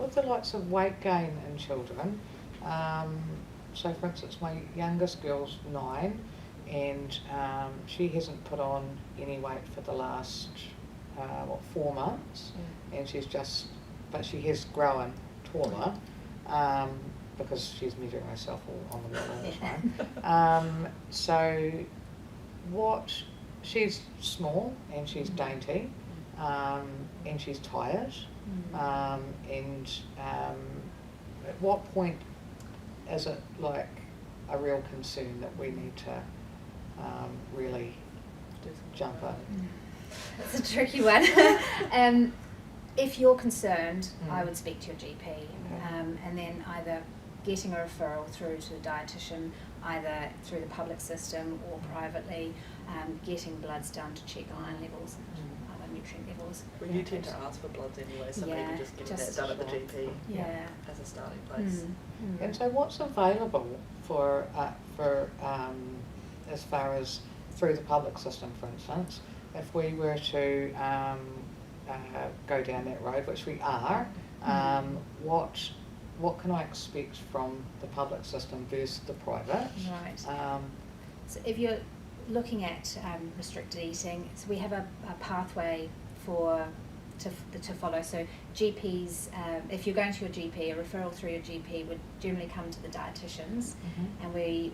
with the likes of weight gain in children, so for instance my youngest girl's 9 and she hasn't put on any weight for the last 4 months, and but she has grown taller because she's measuring herself on the wall all the time. So she's small and she's dainty, and she's tired, and at what point is it like a real concern that we need to really jump in? That's a tricky one. If you're concerned, I would speak to your GP, and then either getting a referral through to a dietitian, either through the public system or privately, getting bloods done to check iron levels and other nutrient levels. Well, you tend to ask for bloods anyway, so maybe just getting that done at the GP as a starting place. And so what's available for as far as through the public system, for instance, if we were to go down that road, which we are, what can I expect from the public system versus the private? Right. So if you're looking at restricted eating, so we have a pathway to follow. So GPs, if you're going to your GP, a referral through your GP would generally come to the dietitians, and we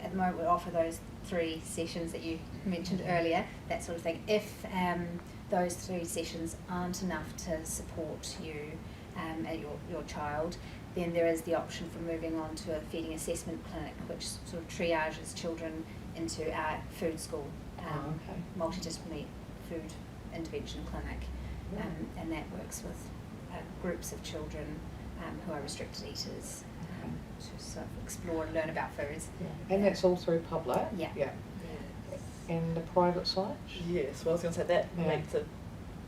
at the moment we offer those 3 sessions that you mentioned earlier, that sort of thing. If those 3 sessions aren't enough to support you at your child, then there is the option for moving on to a feeding assessment clinic, which sort of triages children into our food school, multidisciplinary food intervention clinic, and that works with groups of children who are restricted eaters to sort of explore and learn about foods. And that's all through public? Yeah. And the private side? Yes, well I was going to say that makes a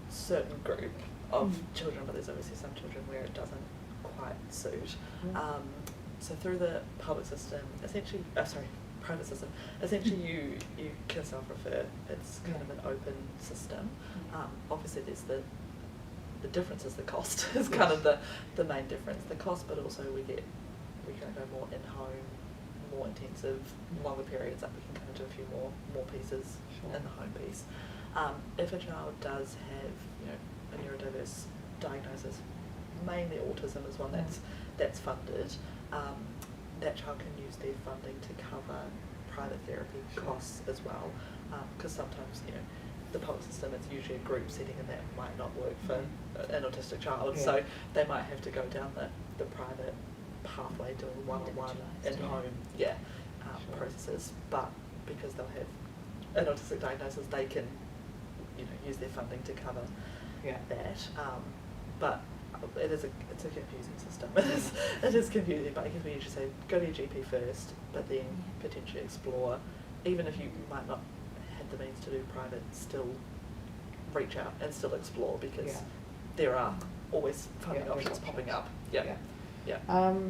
certain group of children, but there's obviously some children where it doesn't quite suit. So through the public system, essentially, private system, essentially you can self-refer. It's kind of an open system. Obviously there's the difference is the cost is kind of the main difference, the cost, but also we can go more in-home, more intensive, longer periods up. We can kind of do a few more pieces in the home piece. If a child does have, a neurodiverse diagnosis, mainly autism is one that's funded, that child can use their funding to cover private therapy costs as well, because sometimes the public system, it's usually a group setting and that might not work for an autistic child, so they might have to go down the private pathway doing one-on-one in-home processes, but because they'll have an autistic diagnosis, they can use their funding to cover that. But it's a confusing system. It is confusing, but I guess we usually say go to your GP first, but then potentially explore, even if you might not have the means to do private, still reach out and still explore, because there are always funding options popping up.